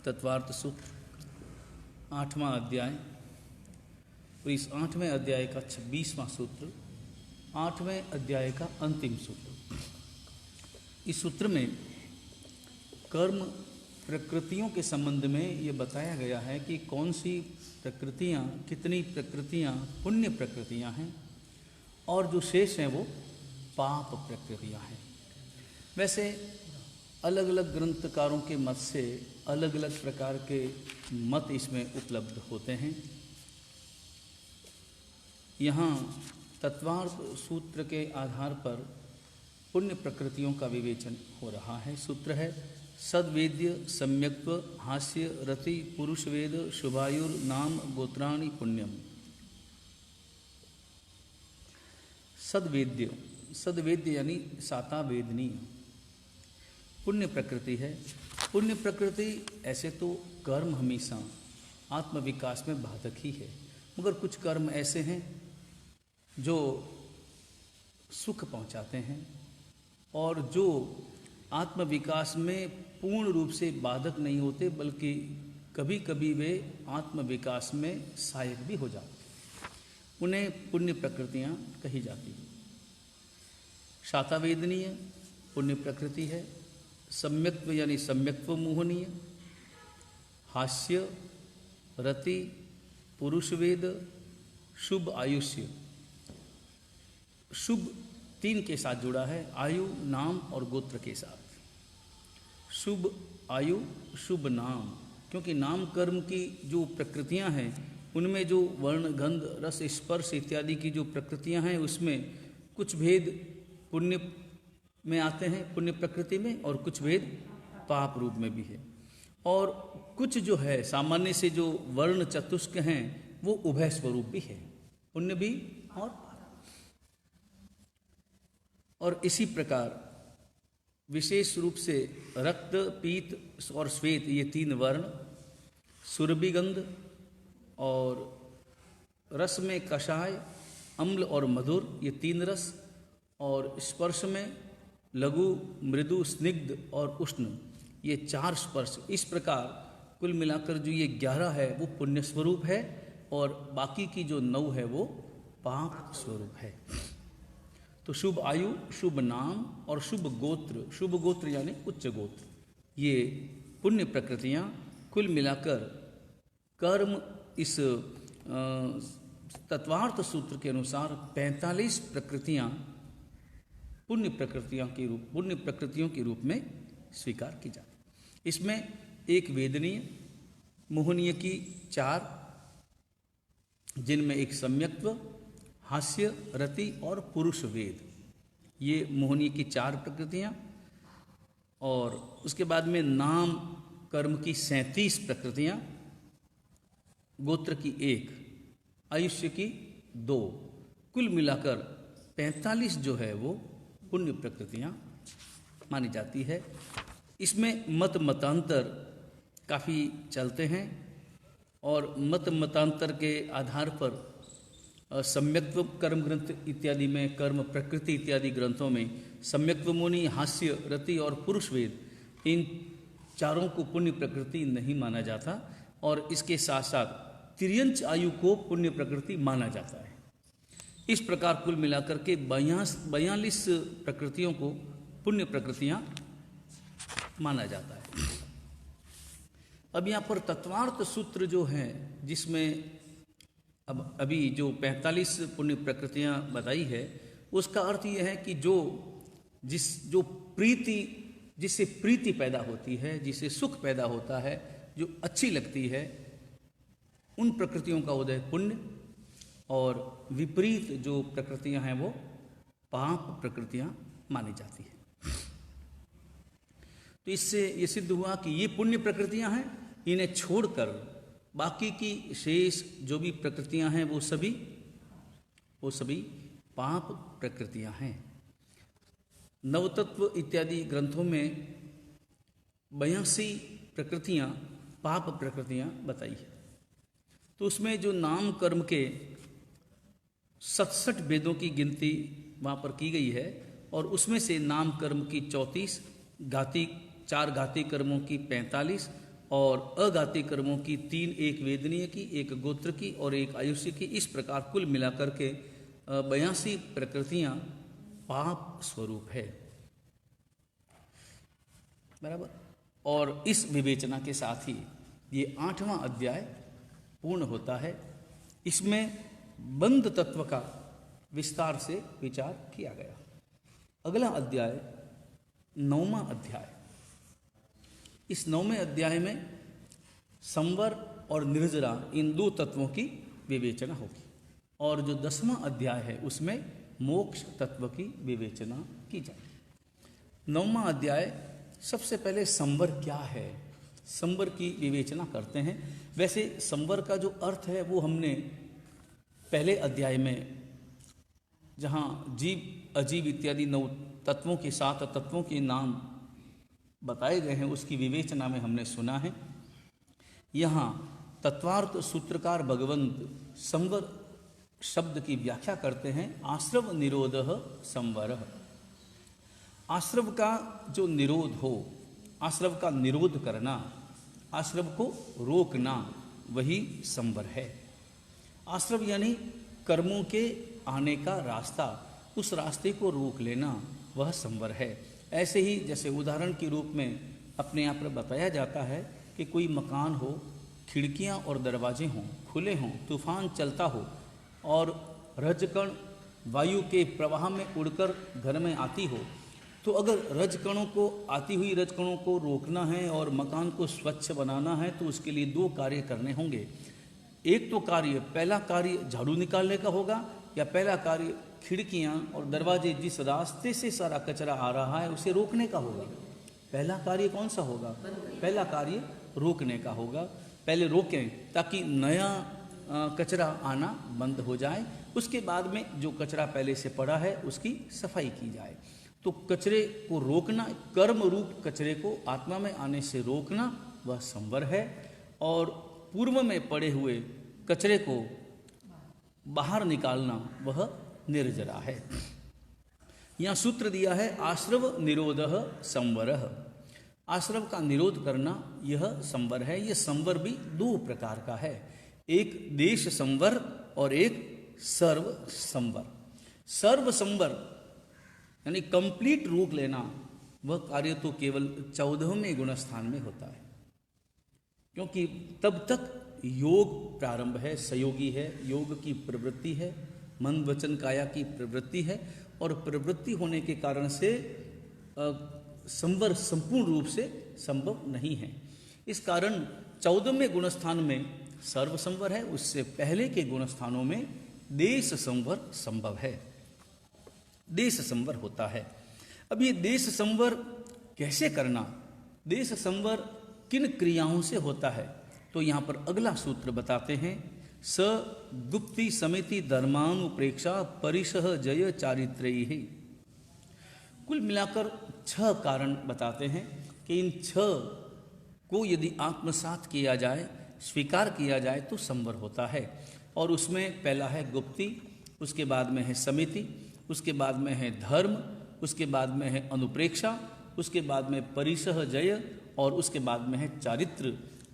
तत्वार्थ सूत्र 8वां अध्याय और इस 8वें अध्याय का 26वां सूत्र 8वें अध्याय का अंतिम सूत्र। इस सूत्र में कर्म प्रकृतियों के संबंध में ये बताया गया है कि कौन सी प्रकृतियाँ, कितनी प्रकृतियाँ पुण्य प्रकृतियाँ हैं और जो शेष हैं वो पाप प्रकृतियाँ हैं। वैसे अलग अलग ग्रंथकारों के मत से अलग अलग प्रकार के मत इसमें उपलब्ध होते हैं। यहाँ तत्वार्थ सूत्र के आधार पर पुण्य प्रकृतियों का विवेचन हो रहा है। सूत्र है सद्वेद्य सम्यक्त्व हास्य रति पुरुषवेद शुभायुर नाम गोत्राणि पुण्यम। सद्वेद्य, सद्वेद्य यानी साता वेदनीय पुण्य प्रकृति है। पुण्य प्रकृति ऐसे तो कर्म हमेशा आत्मविकास में बाधक ही है, मगर कुछ कर्म ऐसे हैं जो सुख पहुंचाते हैं और जो आत्मविकास में पूर्ण रूप से बाधक नहीं होते, बल्कि कभी कभी वे आत्मविकास में सहायक भी हो जाते हैं। उन्हें पुण्य प्रकृतियां कही जाती हैं। शातावेदनीय पुण्य प्रकृति है। सम्यक्त्व यानी सम्यक्त्व मोहनीय, हास्य रति पुरुषवेद शुभ आयुष्य। शुभ 3 के साथ जुड़ा है, आयु नाम और गोत्र के साथ। शुभ आयु शुभ नाम, क्योंकि नाम कर्म की जो प्रकृतियां हैं उनमें जो वर्ण गंध रस स्पर्श इत्यादि की जो प्रकृतियां हैं उसमें कुछ भेद पुण्य में आते हैं, पुण्य प्रकृति में, और कुछ भेद पाप रूप में भी है। और कुछ जो है सामान्य से जो वर्ण चतुष्क हैं वो उभय स्वरूप भी है, पुण्य भी और इसी प्रकार विशेष रूप से रक्त पीत और श्वेत ये 3 वर्ण, सुरभिगंध और रस में कषाय, अम्ल और मधुर ये 3 रस, और स्पर्श में लघु मृदु स्निग्ध और उष्ण ये 4 स्पर्श। इस प्रकार कुल मिलाकर जो ये 11 है वो पुण्य स्वरूप है और बाकी की जो 9 है वो पाप स्वरूप है। तो शुभ आयु शुभ नाम और शुभ गोत्र यानी उच्च गोत्र, ये पुण्य प्रकृतियां कुल मिलाकर कर्म इस तत्वार्थ सूत्र के अनुसार 45 प्रकृतियां पुण्य प्रकृतियों के रूप में स्वीकार की जाती। इसमें एक वेदनीय मोहनीय की 4, जिनमें एक सम्यक्त्व हास्य रति और पुरुष वेद, ये मोहनीय की 4 प्रकृतियां, और उसके बाद में नाम कर्म की 37 प्रकृतियां, गोत्र की 1, आयुष्य की 2, कुल मिलाकर 45 जो है वो पुण्य प्रकृतियां मानी जाती है। इसमें मतांतर काफ़ी चलते हैं और मतांतर के आधार पर सम्यक्त्व कर्म ग्रंथ इत्यादि में, कर्म प्रकृति इत्यादि ग्रंथों में सम्यक्त्व मुनि, हास्य रति और पुरुष वेद, इन 4 को पुण्य प्रकृति नहीं माना जाता, और इसके साथ साथ तिर्यंच आयु को पुण्य प्रकृति माना जाता है। इस प्रकार कुल मिलाकर के 42 प्रकृतियों को पुण्य प्रकृतियां माना जाता है। अब यहाँ पर तत्वार्थ सूत्र जो है, जिसमें अब अभी जो 45 पुण्य प्रकृतियां बताई है, उसका अर्थ यह है कि जिससे प्रीति पैदा होती है, जिससे सुख पैदा होता है, जो अच्छी लगती है, उन प्रकृतियों का उदय पुण्य, और विपरीत जो प्रकृतियां हैं वो पाप प्रकृतियां मानी जाती है। तो इससे ये सिद्ध हुआ कि ये पुण्य प्रकृतियां हैं, इन्हें छोड़कर बाकी की शेष जो भी प्रकृतियां हैं वो सभी पाप प्रकृतियां हैं। नवतत्व इत्यादि ग्रंथों में 82 प्रकृतियां पाप प्रकृतियां बताई है। तो उसमें जो नाम कर्म के 67 वेदों की गिनती वहाँ पर की गई है, और उसमें से नाम कर्म की 34, 4 घाती कर्मों की 45 और अगाती कर्मों की 3, एक वेदनीय की, एक गोत्र की और एक आयुष्य की, इस प्रकार कुल मिलाकर के 82 प्रकृतियां पाप स्वरूप है। बराबर। और इस विवेचना के साथ ही ये 8वां अध्याय पूर्ण होता है। इसमें बंध तत्व का विस्तार से विचार किया गया। अगला अध्याय 9वां अध्याय। इस 9वें अध्याय में संवर और निर्जरा इन 2 तत्वों की विवेचना होगी और जो 10वां अध्याय है उसमें मोक्ष तत्व की विवेचना की जाएगी। 9वां अध्याय सबसे पहले संवर क्या है, संवर की विवेचना करते हैं। वैसे संवर का जो अर्थ है वो हमने पहले अध्याय में, जहाँ जीव अजीव इत्यादि 9 तत्वों के 7 तत्वों के नाम बताए गए हैं, उसकी विवेचना में हमने सुना है। यहाँ तत्वार्थ सूत्रकार भगवंत संवर शब्द की व्याख्या करते हैं, आश्रव निरोधः संवरः। आश्रव का जो निरोध हो, आश्रव का निरोध करना, आश्रव को रोकना, वही संवर है। आश्रव यानी कर्मों के आने का रास्ता, उस रास्ते को रोक लेना, वह संवर है। ऐसे ही जैसे उदाहरण के रूप में अपने यहाँ पर बताया जाता है कि कोई मकान हो, खिड़कियाँ और दरवाजे हों, खुले हों, तूफान चलता हो और रजकण वायु के प्रवाह में उड़कर घर में आती हो, तो अगर रजकणों को, आती हुई रजकणों को रोकना है और मकान को स्वच्छ बनाना है तो उसके लिए 2 कार्य करने होंगे। एक तो कार्य, पहला कार्य झाड़ू निकालने का होगा, या पहला कार्य खिड़कियां और दरवाजे जिस रास्ते से सारा कचरा आ रहा है उसे रोकने का होगा। पहला कार्य कौन सा होगा? पहला कार्य रोकने का होगा। पहले रोकें ताकि नया कचरा आना बंद हो जाए, उसके बाद में जो कचरा पहले से पड़ा है उसकी सफाई की जाए। तो कचरे को रोकना, कर्म रूप कचरे को आत्मा में आने से रोकना, वह संवर है। और पूर्व में पड़े हुए कचरे को बाहर निकालना, वह निर्जरा है। यहाँ सूत्र दिया है आश्रव निरोधः संवरः। आश्रव का निरोध करना यह संवर है। यह संवर भी 2 प्रकार का है, एक देश संवर और एक सर्व संवर। सर्व संवर यानी कंप्लीट रोक लेना, वह कार्य तो केवल 14वें गुणस्थान में होता है, क्योंकि तब तक योग प्रारंभ है, सहयोगी है, योग की प्रवृत्ति है, मन वचन काया की प्रवृत्ति है, और प्रवृत्ति होने के कारण से संवर संपूर्ण रूप से संभव नहीं है। इस कारण 14वें गुणस्थान में सर्व संवर है, उससे पहले के गुणस्थानों में देश संवर संभव है, देश संवर होता है। अब ये देश संवर कैसे करना, देश संवर किन क्रियाओं से होता है, तो यहाँ पर अगला सूत्र बताते हैं, स गुप्ति समिति धर्मानुप्रेक्षा परिशः जय चारित्रैः। कुल मिलाकर 6 कारण बताते हैं कि इन 6 को यदि आत्मसात किया जाए, स्वीकार किया जाए तो संवर होता है। और उसमें पहला है गुप्ति, उसके बाद में है समिति, उसके बाद में है धर्म, उसके बाद में है अनुप्रेक्षा, उसके बाद में परिशः जय, और उसके बाद में है चारित्र।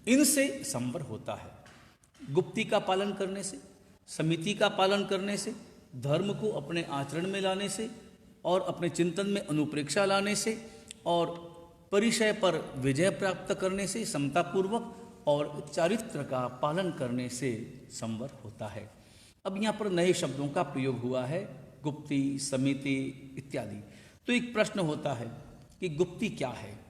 इनसे संवर होता है। गुप्ति का पालन करने से, समिति का पालन करने से, धर्म को अपने आचरण में लाने से, और अपने चिंतन में अनुप्रेक्षा लाने से, और परिचय पर विजय प्राप्त करने से समतापूर्वक, और चारित्र का पालन करने से संवर होता है। अब यहाँ पर नए शब्दों का प्रयोग हुआ है, गुप्ति, समिति इत्यादि। तो एक प्रश्न होता है कि गुप्ति क्या है,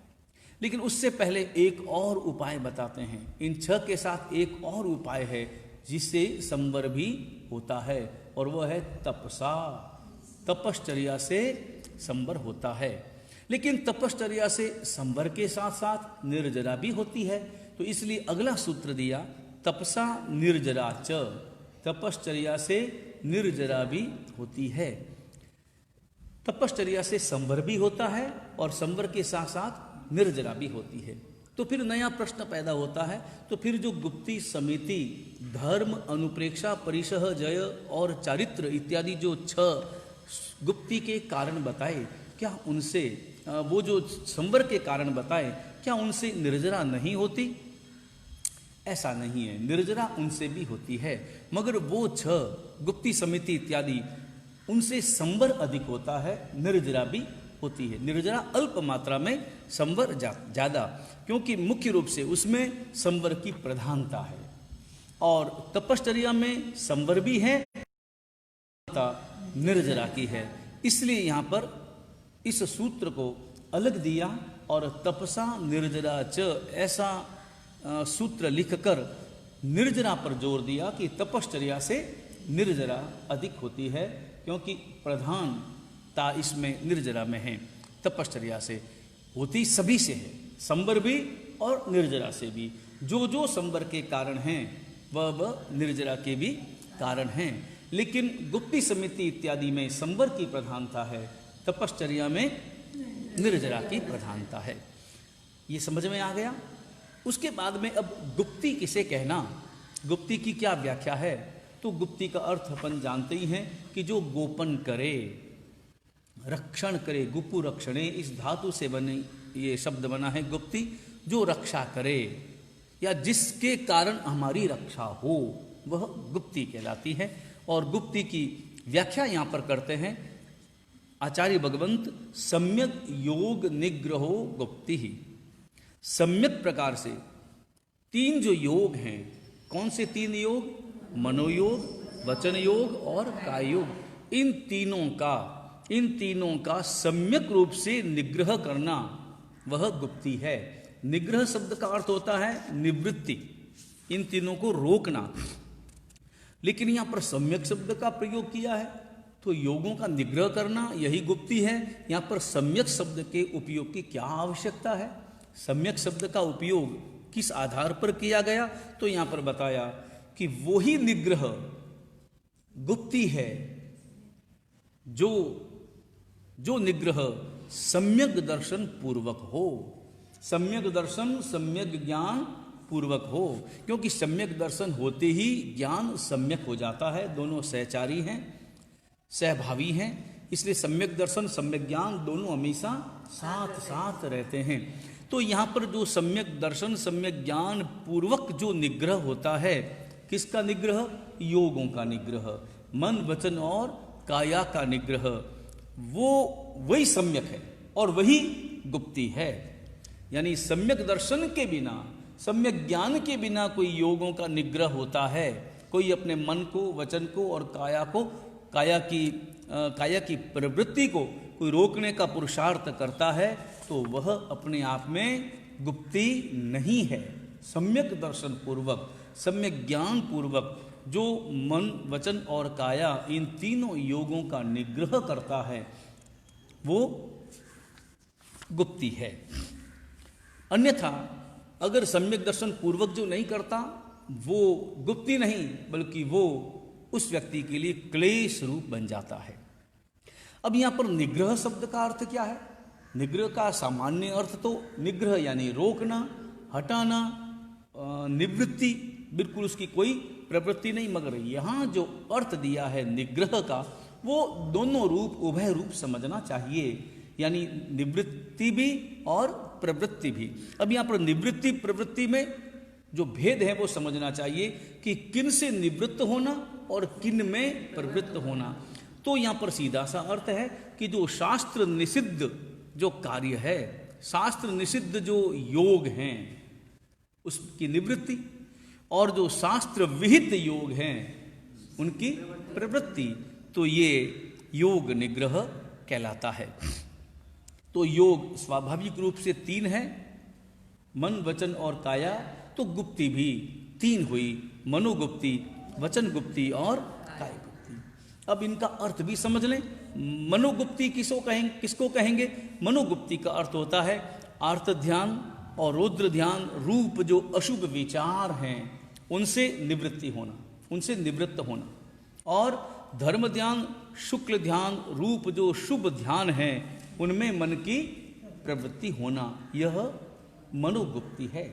लेकिन उससे पहले एक और उपाय बताते हैं। इन 6 के साथ एक और उपाय है जिससे संवर भी होता है, और वह है तपसा। तपश्चर्या से संवर होता है। लेकिन तपश्चर्या से संवर के साथ साथ निर्जरा भी होती है, तो इसलिए अगला सूत्र दिया तपसा निर्जरा च। तपश्चर्या से निर्जरा भी होती है। तपश्चर्या से संवर भी होता है और संवर के साथ साथ निर्जरा भी होती है। तो फिर नया प्रश्न पैदा होता है, तो फिर जो गुप्ति, समिति, धर्म, अनुप्रेक्षा, परिशः जय और चारित्र इत्यादि जो 6 गुप्ति के कारण बताए, क्या उनसे वो जो संवर के कारण बताए, क्या उनसे निर्जरा नहीं होती? ऐसा नहीं है, निर्जरा उनसे भी होती है, मगर वो 6 गुप्ती, समिति इत्यादि उनसे संवर अधिक होता है, निर्जरा भी होती है। निर्जरा अल्प मात्रा में, संवर ज्यादा, क्योंकि मुख्य रूप से उसमें संवर की प्रधानता है। और तपश्चर्या में संवर भी है, निर्जरा की है। इसलिए यहां पर इस सूत्र को अलग दिया और तपसा निर्जरा च ऐसा सूत्र लिखकर निर्जरा पर जोर दिया कि तपश्चर्या से निर्जरा अधिक होती है, क्योंकि प्रधानता इसमें निर्जरा में है। तपश्चर्या से होती सभी से है, संवर भी और निर्जरा से भी। जो जो संवर के कारण हैं वह निर्जरा के भी कारण हैं, लेकिन गुप्ती, समिति इत्यादि में संवर की प्रधानता है, तपश्चर्या में निर्जरा की प्रधानता है। ये समझ में आ गया। उसके बाद में अब गुप्ती किसे कहना, गुप्ती की क्या व्याख्या है? तो गुप्ती का अर्थ अपन जानते ही हैं कि जो गोपन करे, रक्षण करे। गुपु रक्षणे, इस धातु से बने ये शब्द बना है गुप्ती। जो रक्षा करे या जिसके कारण हमारी रक्षा हो, वह गुप्ती कहलाती है। और गुप्ती की व्याख्या यहाँ पर करते हैं आचार्य भगवंत, सम्यक योग निग्रहो गुप्ति ही। सम्यक प्रकार से 3 जो योग हैं, कौन से 3 योग? मनोयोग, वचन योग और काय योग। इन तीनों का सम्यक रूप से निग्रह करना वह गुप्ती है। निग्रह शब्द का अर्थ होता है निवृत्ति, इन तीनों को रोकना। लेकिन यहां पर सम्यक शब्द का प्रयोग किया है, तो योगों का निग्रह करना यही गुप्ती है। यहां पर सम्यक शब्द के उपयोग की क्या आवश्यकता है? सम्यक शब्द का उपयोग किस आधार पर किया गया? तो यहां पर बताया कि वो ही निग्रह गुप्ती है जो निग्रह सम्यक दर्शन पूर्वक हो। सम्यक दर्शन, सम्यक ज्ञान पूर्वक हो, क्योंकि सम्यक दर्शन होते ही ज्ञान सम्यक हो जाता है। दोनों सहचारी हैं, सहभावी हैं, इसलिए सम्यक दर्शन, सम्यक ज्ञान दोनों हमेशा साथ साथ रहते हैं। तो यहाँ पर जो सम्यक दर्शन, सम्यक ज्ञान पूर्वक जो निग्रह होता है, किसका निग्रह? योगों का निग्रह, मन, वचन और काया का निग्रह, वो वही सम्यक है और वही गुप्ती है। यानी सम्यक दर्शन के बिना, सम्यक ज्ञान के बिना कोई योगों का निग्रह होता है, कोई अपने मन को, वचन को और काया की प्रवृत्ति को कोई रोकने का पुरुषार्थ करता है, तो वह अपने आप में गुप्ती नहीं है। सम्यक दर्शन पूर्वक, सम्यक ज्ञान पूर्वक जो मन, वचन और काया, इन तीनों योगों का निग्रह करता है, वो गुप्ती है। अन्यथा अगर सम्यक दर्शन पूर्वक जो नहीं करता, वो गुप्ती नहीं, बल्कि वो उस व्यक्ति के लिए क्लेश रूप बन जाता है। अब यहां पर निग्रह शब्द का अर्थ क्या है? निग्रह का सामान्य अर्थ तो निग्रह यानी रोकना, हटाना, निवृत्ति, बिल्कुल उसकी कोई प्रवृत्ति नहीं। मगर यहां जो अर्थ दिया है निग्रह का, वो दोनों रूप, उभय रूप समझना चाहिए, यानी निवृत्ति भी और प्रवृत्ति भी। अब यहां पर निवृत्ति प्रवृत्ति में जो भेद है वो समझना चाहिए कि किन से निवृत्त होना और किन में प्रवृत्त होना। तो यहां पर सीधा सा अर्थ है कि जो शास्त्र निषिद्ध जो कार्य है, शास्त्र निषिद्ध जो योग हैं, उसकी निवृत्ति, और जो शास्त्र विहित योग हैं उनकी प्रवृत्ति, तो ये योग निग्रह कहलाता है। तो योग स्वाभाविक रूप से 3 है, मन, वचन और काया। तो गुप्ती भी 3 हुई, मनोगुप्ती, वचन गुप्ती और काय गुप्ती। अब इनका अर्थ भी समझ लें। मनोगुप्ती किसको कहेंगे? मनोगुप्ती का अर्थ होता है आर्त ध्यान और रौद्र ध्यान रूप जो अशुभ विचार हैं उनसे निवृत्ति होना, उनसे निवृत्त होना। और धर्म ध्यान, शुक्ल ध्यान रूप जो शुभ ध्यान है उनमें मन की प्रवृत्ति होना, यह मनोगुप्ती है।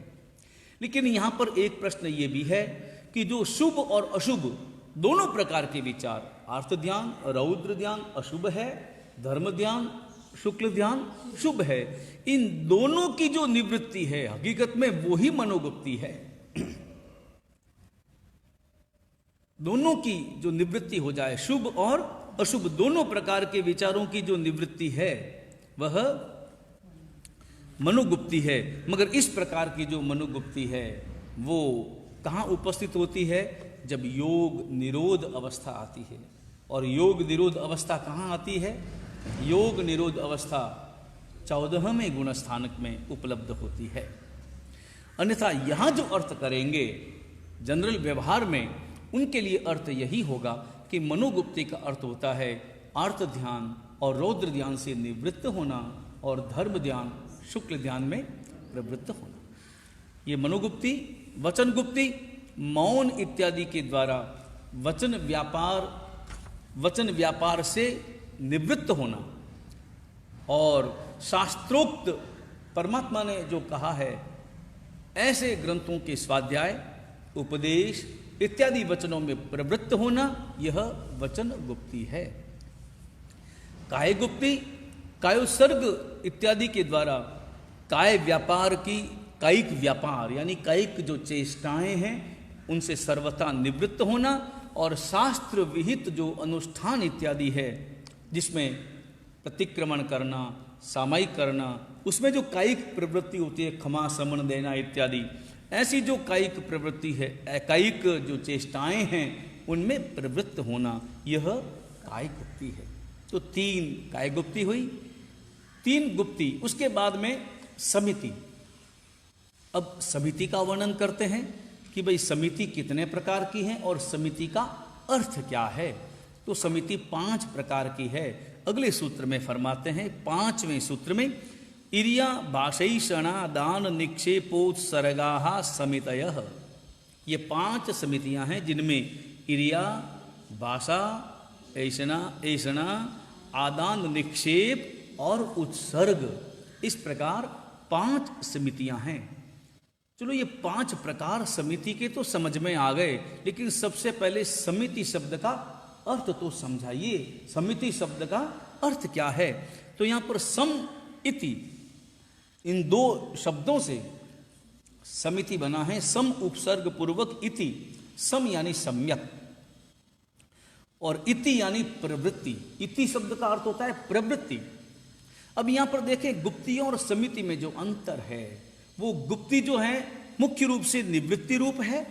लेकिन यहां पर एक प्रश्न ये भी है कि जो शुभ और अशुभ दोनों प्रकार के विचार, आर्त ध्यान, रौद्र ध्यान अशुभ है, धर्म ध्यान, शुक्ल ध्यान शुभ है, इन दोनों की जो निवृत्ति है हकीकत में वो ही मनोगुप्ती है। दोनों की जो निवृत्ति हो जाए, शुभ और अशुभ दोनों प्रकार के विचारों की जो निवृत्ति है वह मनोगुप्ति है। मगर इस प्रकार की जो मनोगुप्ति है वो कहाँ उपस्थित होती है? जब योग निरोध अवस्था आती है। और योग निरोध अवस्था कहाँ आती है? योग निरोध अवस्था 14वें गुण स्थानक में उपलब्ध होती है। अन्यथा यहाँ जो अर्थ करेंगे जनरल व्यवहार में, उनके लिए अर्थ यही होगा कि मनोगुप्ति का अर्थ होता है आर्त ध्यान और रौद्र ध्यान से निवृत्त होना और धर्म ध्यान शुक्ल ध्यान में प्रवृत्त होना। ये मनोगुप्ति, वचन गुप्ति, मौन इत्यादि के द्वारा वचन व्यापार से निवृत्त होना और शास्त्रोक्त परमात्मा ने जो कहा है ऐसे ग्रंथों के स्वाध्याय, उपदेश इत्यादि वचनों में प्रवृत्त होना, यह वचन गुप्ति है। काय गुप्ति, कायोत्सर्ग इत्यादि के द्वारा काय व्यापार की, कायिक व्यापार यानी कायिक जो चेष्टाएं हैं उनसे सर्वथा निवृत्त होना और शास्त्र विहित जो अनुष्ठान इत्यादि है जिसमें प्रतिक्रमण करना, सामायिक करना, उसमें जो कायिक प्रवृत्ति होती है, क्षमा समन देना इत्यादि, ऐसी जो कायिक प्रवृत्ति है, कायिक जो चेष्टाएं हैं उनमें प्रवृत्त होना, यह काय गुप्ति है। तो 3 काय गुप्ति हुई, 3 गुप्ति। उसके बाद में समिति। अब समिति का वर्णन करते हैं कि भाई समिति कितने प्रकार की है और समिति का अर्थ क्या है। तो समिति 5 प्रकार की है। अगले सूत्र में फरमाते हैं, 5वें सूत्र में, इरिया भाषैषणा दान निक्षेपोत्सर्गाः समितयः। ये 5 समितियां हैं जिनमें इरिया, भाषा, ऐषणा, आदान निक्षेप और उत्सर्ग, इस प्रकार 5 समितियां हैं। चलो ये 5 प्रकार समिति के तो समझ में आ गए, लेकिन सबसे पहले समिति शब्द का अर्थ तो समझाइए। समिति शब्द का अर्थ क्या है? तो यहां पर सम इति, इन 2 शब्दों से समिति बना है। सम उपसर्ग पूर्वक इति, सम यानी सम्यक और इति यानी प्रवृत्ति। इति शब्द का अर्थ होता है प्रवृत्ति। अब यहां पर देखें गुप्तियों और समिति में जो अंतर है, वो गुप्ति जो है मुख्य रूप से निवृत्ति रूप है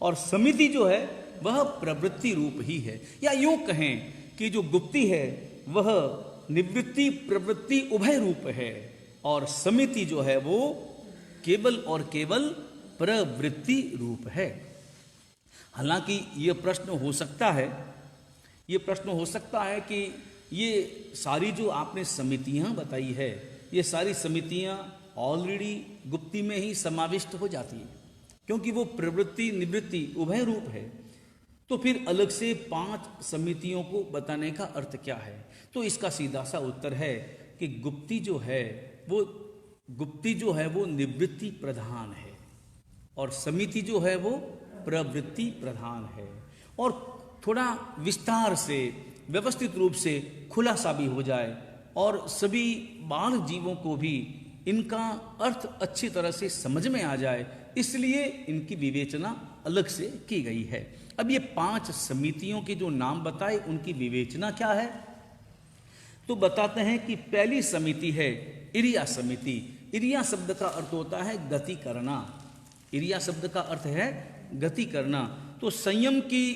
और समिति जो है वह प्रवृत्ति रूप ही है। या यूं कहें कि जो गुप्ति है वह निवृत्ति प्रवृत्ति उभय रूप है और समिति जो है वो केवल और केवल प्रवृत्ति रूप है। हालांकि ये प्रश्न हो सकता है कि ये सारी जो आपने समितियां बताई है, ये सारी समितियां ऑलरेडी गुप्ति में ही समाविष्ट हो जाती है, क्योंकि वो प्रवृत्ति निवृत्ति उभय रूप है। तो फिर अलग से 5 समितियों को बताने का अर्थ क्या है? तो इसका सीधा सा उत्तर है कि गुप्ति जो है वो निवृत्ति प्रधान है और समिति जो है वो प्रवृत्ति प्रधान है। और थोड़ा विस्तार से व्यवस्थित रूप से खुलासा भी हो जाए और सभी बाल जीवों को भी इनका अर्थ अच्छी तरह से समझ में आ जाए, इसलिए इनकी विवेचना अलग से की गई है। अब ये 5 समितियों के जो नाम बताए उनकी विवेचना क्या है? तो बताते हैं कि पहली समिति है इरिया समिति। इरिया शब्द का अर्थ होता है गति करना। इरिया शब्द का अर्थ है गति करना। तो संयम की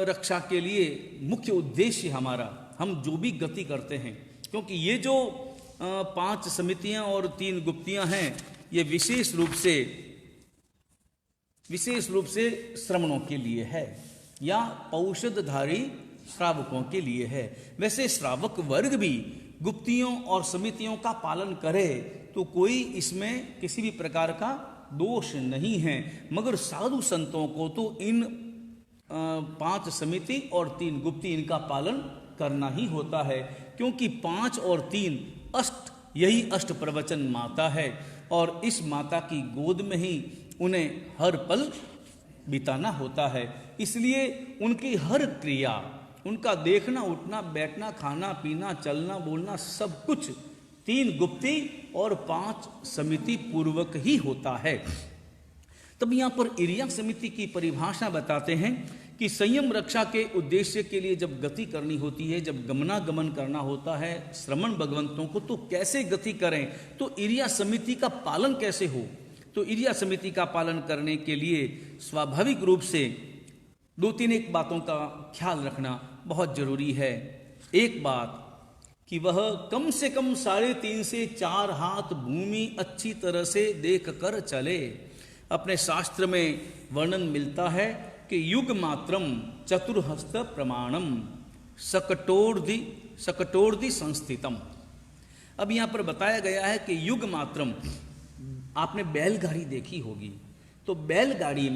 रक्षा के लिए मुख्य उद्देश्य हमारा, हम जो भी गति करते हैं, क्योंकि ये जो 5 समितियां और 3 गुप्तियां हैं, ये विशेष रूप से श्रमणों के लिए है या औषधधारी श्रावकों के लिए है। वैसे श्रावक वर्ग भी गुप्तियों और समितियों का पालन करे तो कोई इसमें किसी भी प्रकार का दोष नहीं है, मगर साधु संतों को तो इन 5 समिति और 3 गुप्ति इनका पालन करना ही होता है, क्योंकि 5 और 3 अष्ट, यही अष्ट प्रवचन माता है और इस माता की गोद में ही उन्हें हर पल बिताना होता है। इसलिए उनकी हर क्रिया, उनका देखना उठना बैठना खाना पीना चलना बोलना सब कुछ 3 गुप्ति और 5 समिति पूर्वक ही होता है। तब यहाँ पर इरिया समिति की परिभाषा बताते हैं कि संयम रक्षा के उद्देश्य के लिए जब गति करनी होती है, जब गमनागमन करना होता है श्रमण भगवंतों को, तो कैसे गति करें, तो इरिया समिति का पालन कैसे हो। तो इरिया समिति का पालन करने के लिए स्वाभाविक रूप से दो तीन एक बातों का ख्याल रखना बहुत जरूरी है। एक बात कि वह कम से कम 3.5 से 4 हाथ भूमि अच्छी तरह से देख कर चले। अपने शास्त्र में वर्णन मिलता है कि युग मात्रम चतुर्हस्त प्रमाणम सकटोर्धि संस्थितम। अब यहाँ पर बताया गया है कि युग मात्रम, आपने बैलगाड़ी देखी होगी, तो बैलगाड़ी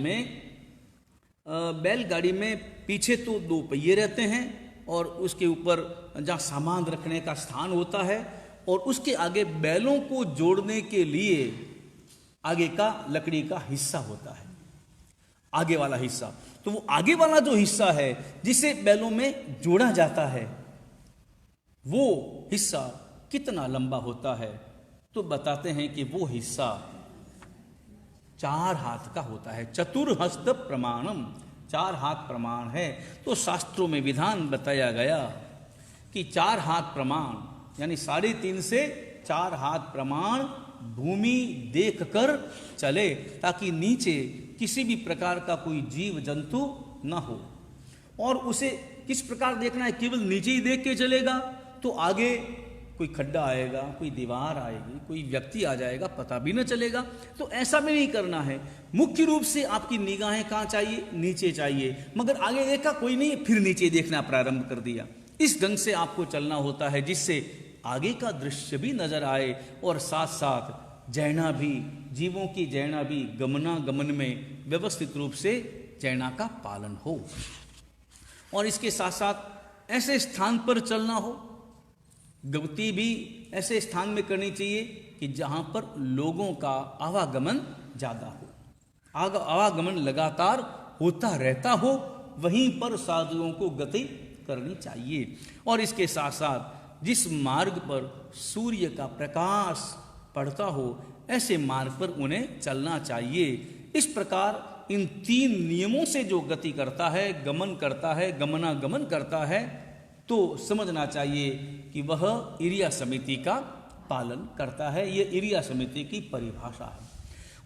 में पीछे तो 2 पहिए रहते हैं और उसके ऊपर जहाँ सामान रखने का स्थान होता है, और उसके आगे बैलों को जोड़ने के लिए आगे का लकड़ी का हिस्सा होता है, आगे वाला हिस्सा। तो वो आगे वाला जो हिस्सा है जिसे बैलों में जोड़ा जाता है, वो हिस्सा कितना लंबा होता है, तो बताते हैं कि वो हिस्सा 4 हाथ का होता है। चतुर्हस्त प्रमाणम, 4 हाथ प्रमाण है। तो शास्त्रों में विधान बताया गया कि 4 हाथ प्रमाण यानी 3.5 से 4 हाथ प्रमाण भूमि देखकर चले, ताकि नीचे किसी भी प्रकार का कोई जीव जंतु न हो। और उसे किस प्रकार देखना है, केवल नीचे ही देख के चलेगा तो आगे कोई खड्डा आएगा, कोई दीवार आएगी, कोई व्यक्ति आ जाएगा, पता भी न चलेगा। तो ऐसा भी नहीं करना है। मुख्य रूप से आपकी निगाहें कहाँ चाहिए, नीचे चाहिए। मगर आगे देखा कोई नहीं, फिर नीचे देखना प्रारंभ कर दिया। इस ढंग से आपको चलना होता है जिससे आगे का दृश्य भी नजर आए और साथ साथ जैना भी, जीवों की जैना भी गमनागमन में व्यवस्थित रूप से जैना का पालन हो। और इसके साथ साथ ऐसे स्थान पर चलना हो, गति भी ऐसे स्थान में करनी चाहिए कि जहाँ पर लोगों का आवागमन ज़्यादा हो, आवागमन लगातार होता रहता हो, वहीं पर साधुओं को गति करनी चाहिए। और इसके साथ साथ जिस मार्ग पर सूर्य का प्रकाश पड़ता हो, ऐसे मार्ग पर उन्हें चलना चाहिए। इस प्रकार इन 3 नियमों से जो गति करता है, गमन करता है, गमनागमन करता है, तो समझना चाहिए कि वह इरिया समिति का पालन करता है। ये इरिया समिति की परिभाषा है।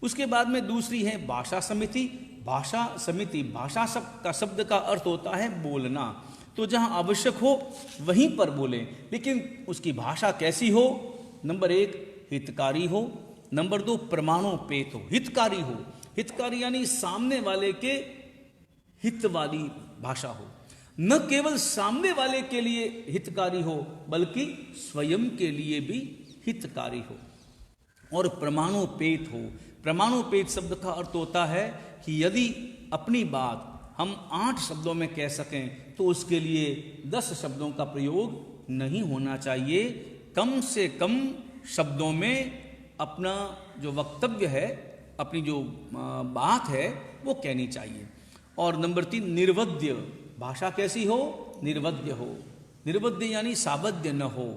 उसके बाद में दूसरी है भाषा समिति। भाषा समिति, भाषा का शब्द का अर्थ होता है बोलना। तो जहाँ आवश्यक हो वहीं पर बोले, लेकिन उसकी भाषा कैसी हो। नंबर 1 हितकारी हो, नंबर 2 प्रमाणोपेत हो, हितकारी हो। हितकारी यानी सामने वाले के हित वाली भाषा हो, न केवल सामने वाले के लिए हितकारी हो बल्कि स्वयं के लिए भी हितकारी हो। और प्रमाणोपेत हो। प्रमाणोपेत शब्द का अर्थ होता है कि यदि अपनी बात हम 8 शब्दों में कह सकें तो उसके लिए 10 शब्दों का प्रयोग नहीं होना चाहिए। कम से कम शब्दों में अपना जो वक्तव्य है, अपनी जो बात है वो कहनी चाहिए। और नंबर 3 निर्वद्य। भाषा कैसी हो, निर्वद्य हो। निर्वद्य यानी सावध्य न हो,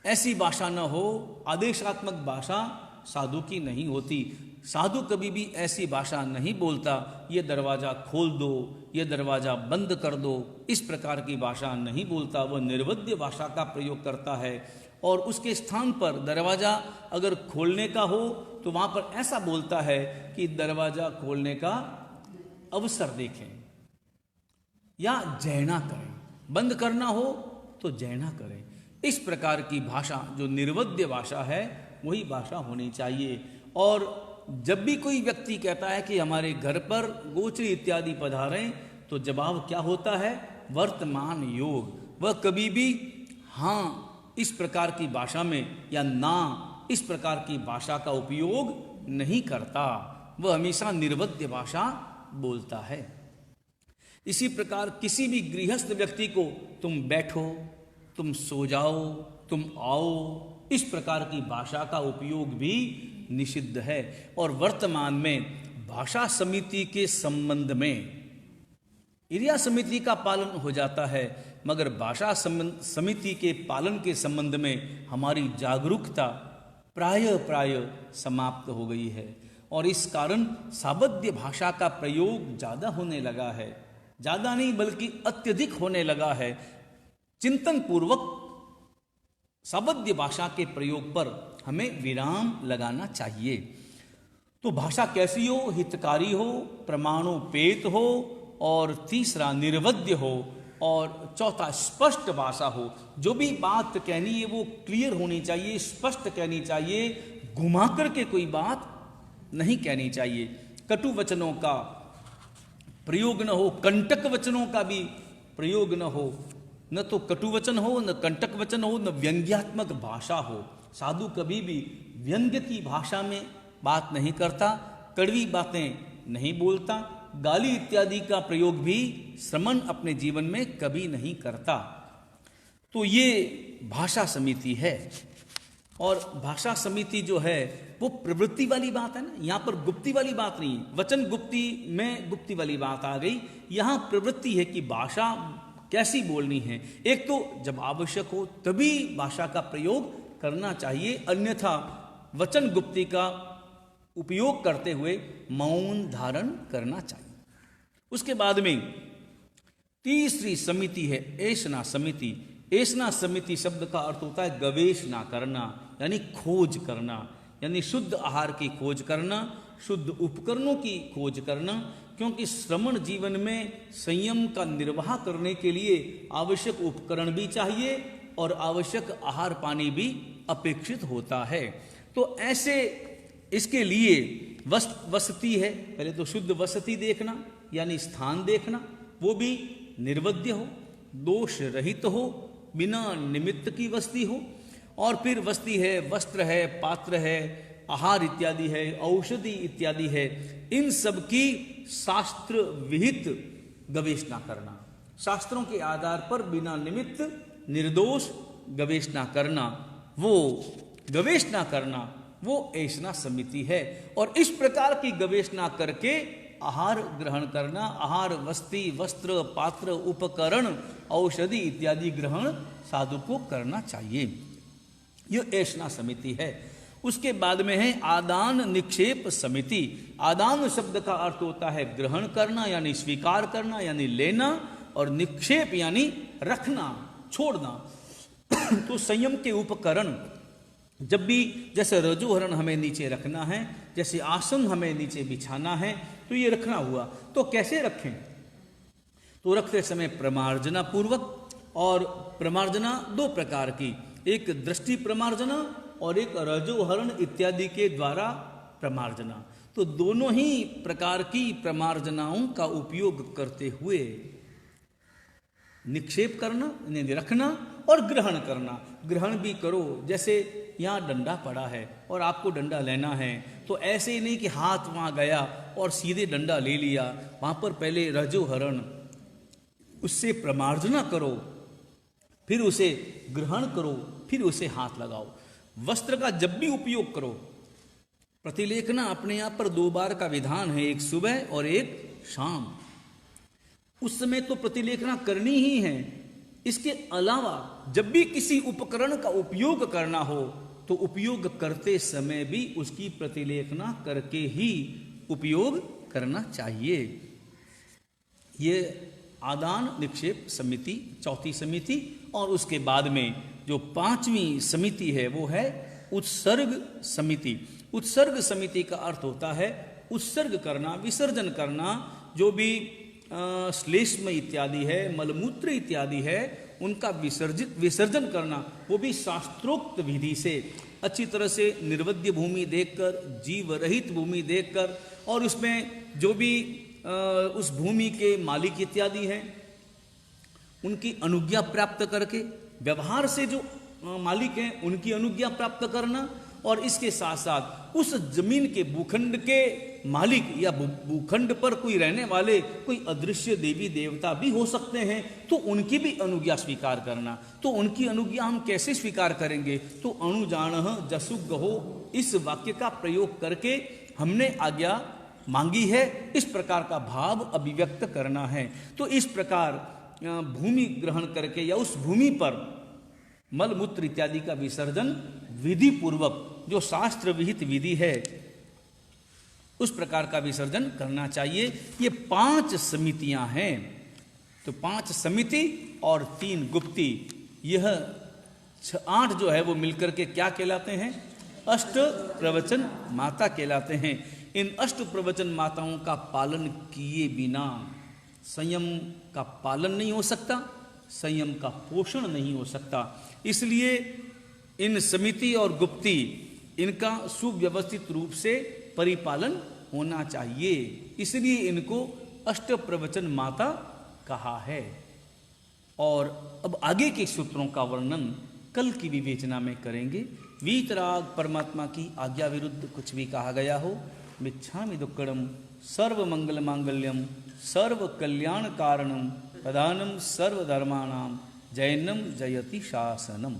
ऐसी भाषा न हो। आदेशात्मक भाषा साधु की नहीं होती। साधु कभी भी ऐसी भाषा नहीं बोलता, ये दरवाज़ा खोल दो, ये दरवाज़ा बंद कर दो, इस प्रकार की भाषा नहीं बोलता। वह निर्वद्य भाषा का प्रयोग करता है। और उसके स्थान पर दरवाज़ा अगर खोलने का हो तो वहाँ पर ऐसा बोलता है कि दरवाज़ा खोलने का अवसर देखें या जैना करें, बंद करना हो तो जैना करें। इस प्रकार की भाषा जो निर्वद्य भाषा है वही भाषा होनी चाहिए। और जब भी कोई व्यक्ति कहता है कि हमारे घर पर गोचरी इत्यादि पधारें, तो जवाब क्या होता है, वर्तमान योग। वह कभी भी हाँ इस प्रकार की भाषा में या ना इस प्रकार की भाषा का उपयोग नहीं करता। वह हमेशा निर्वद्य भाषा बोलता है। इसी प्रकार किसी भी गृहस्थ व्यक्ति को तुम बैठो, तुम सो जाओ, तुम आओ, इस प्रकार की भाषा का उपयोग भी निषिद्ध है। और वर्तमान में भाषा समिति के संबंध में इरिया समिति का पालन हो जाता है, मगर भाषा समिति के पालन के संबंध में हमारी जागरूकता प्राय समाप्त हो गई है। और इस कारण सावध्य भाषा का प्रयोग ज़्यादा होने लगा है। ज़्यादा नहीं बल्कि अत्यधिक होने लगा है। चिंतन पूर्वक सावध्य भाषा के प्रयोग पर हमें विराम लगाना चाहिए। तो भाषा कैसी हो? हितकारी हो, प्रमाणोपेत हो, और तीसरा निर्वध्य हो, और चौथा स्पष्ट भाषा हो। जो भी बात कहनी है वो क्लियर होनी चाहिए, स्पष्ट कहनी चाहिए, घुमा करके कोई बात नहीं कहनी चाहिए। कटु वचनों का प्रयोग न हो, कंटक वचनों का भी प्रयोग न हो। न तो कटु वचन हो, न कंटक वचन हो, न व्यंग्यात्मक भाषा हो। साधु कभी भी व्यंग्य की भाषा में बात नहीं करता, कड़वी बातें नहीं बोलता, गाली इत्यादि का प्रयोग भी श्रमण अपने जीवन में कभी नहीं करता। तो ये भाषा समिति है। और भाषा समिति जो है वो प्रवृत्ति वाली बात है ना, यहाँ पर गुप्ती वाली बात नहीं। वचन गुप्ती में गुप्ती वाली बात आ गई। यहाँ प्रवृत्ति है कि भाषा कैसी बोलनी है। एक तो जब आवश्यक हो तभी भाषा का प्रयोग करना चाहिए, अन्यथा वचन गुप्ती का उपयोग करते हुए मौन धारण करना चाहिए। उसके बाद में तीसरी समिति है ऐषणा समिति। ऐषणा समिति शब्द का अर्थ होता है गवेषणा करना, यानी खोज करना, यानी शुद्ध आहार की खोज करना, शुद्ध उपकरणों की खोज करना। क्योंकि श्रमण जीवन में संयम का निर्वाह करने के लिए आवश्यक उपकरण भी चाहिए और आवश्यक आहार पानी भी अपेक्षित होता है। तो ऐसे इसके लिए वसति है। पहले तो शुद्ध वसति देखना, यानी स्थान देखना, वो भी निर्वध्य हो, दोष रहित हो, बिना निमित्त की वस्ती हो। और फिर वस्ती है, वस्त्र है, पात्र है, आहार इत्यादि है, औषधि इत्यादि है। इन सब की शास्त्र विहित गवेषणा करना, शास्त्रों के आधार पर बिना निमित्त निर्दोष गवेषणा करना, वो गवेषणा करना वो ऐषणा समिति है। और इस प्रकार की गवेषणा करके आहार ग्रहण करना, आहार, वस्ती, वस्त्र, पात्र, उपकरण, औषधि इत्यादि ग्रहण साधु को करना चाहिए। यह ऐषणा समिति है। उसके बाद में है आदान निक्षेप समिति। आदान शब्द का अर्थ होता है ग्रहण करना, यानी स्वीकार करना, यानी लेना, और निक्षेप यानी रखना, छोड़ना। तो संयम के उपकरण जब भी, जैसे रजोहरण हमें नीचे रखना है, जैसे आसन हमें नीचे बिछाना है, तो ये रखना हुआ। तो कैसे रखें? तो रखते समय प्रमार्जना पूर्वक। और प्रमार्जना दो प्रकार की, एक दृष्टि प्रमार्जना और एक रजोहरण इत्यादि के द्वारा प्रमार्जना। तो दोनों ही प्रकार की प्रमार्जनाओं का उपयोग करते हुए निक्षेप करना, यानी रखना, और ग्रहण करना। ग्रहण भी करो, जैसे यहाँ डंडा पड़ा है और आपको डंडा लेना है, तो ऐसे ही नहीं कि हाथ वहाँ गया और सीधे डंडा ले लिया। वहाँ पर पहले रजोहरण, उससे प्रमार्जना करो, फिर उसे ग्रहण करो, फिर उसे हाथ लगाओ। वस्त्र का जब भी उपयोग करो, प्रतिलेखना अपने आप पर 2 बार का विधान है, एक सुबह और एक शाम। उस समय तो प्रतिलेखना करनी ही है। इसके अलावा जब भी किसी उपकरण का उपयोग करना हो तो उपयोग करते समय भी उसकी प्रतिलेखना करके ही उपयोग करना चाहिए। ये आदान निक्षेप समिति चौथी समिति। और उसके बाद में जो 5वीं समिति है वो है उत्सर्ग समिति। उत्सर्ग समिति का अर्थ होता है उत्सर्ग करना, विसर्जन करना। जो भी श्लेष्म इत्यादि है, मलमूत्र इत्यादि है, उनका विसर्जन करना, वो भी शास्त्रोक्त विधि से, अच्छी तरह से निर्वध्य भूमि देखकर, जीव रहित भूमि देखकर, और उसमें जो भी उस भूमि के मालिक इत्यादि हैं उनकी अनुज्ञा प्राप्त करके, व्यवहार से जो मालिक हैं उनकी अनुज्ञा प्राप्त करना। और इसके साथ साथ उस जमीन के भूखंड के मालिक या भूखंड पर कोई रहने वाले कोई अदृश्य देवी देवता भी हो सकते हैं, तो उनकी भी अनुज्ञा स्वीकार करना। तो उनकी अनुज्ञा हम कैसे स्वीकार करेंगे? तो अणुजाणः जसुगहो, इस वाक्य का प्रयोग करके हमने आज्ञा मांगी है, इस प्रकार का भाव अभिव्यक्त करना है। तो इस प्रकार भूमि ग्रहण करके या उस भूमि पर मलमूत्र इत्यादि का विसर्जन विधि पूर्वक, जो शास्त्र विहित विधि है, उस प्रकार का विसर्जन करना चाहिए। ये 5 समितियां हैं। तो 5 समिति और 3 गुप्ती, यह 8 जो है वो मिलकर के क्या कहलाते हैं? अष्ट प्रवचन माता कहलाते हैं। इन अष्ट प्रवचन माताओं का पालन किए बिना संयम का पालन नहीं हो सकता, संयम का पोषण नहीं हो सकता। इसलिए इन समिति और गुप्ती, इनका सुव्यवस्थित रूप से परिपालन होना चाहिए। इसलिए इनको अष्ट प्रवचन माता कहा है। और अब आगे के सूत्रों का वर्णन कल की विवेचना में करेंगे। वीतराग परमात्मा की आज्ञा विरुद्ध कुछ भी कहा गया हो, मिच्छामि दुक्कडम सर्व मंगल मांगल्यम सर्व कल्याण कारणम प्रधानम सर्वधर्माणाम जैनम जयति शासनम।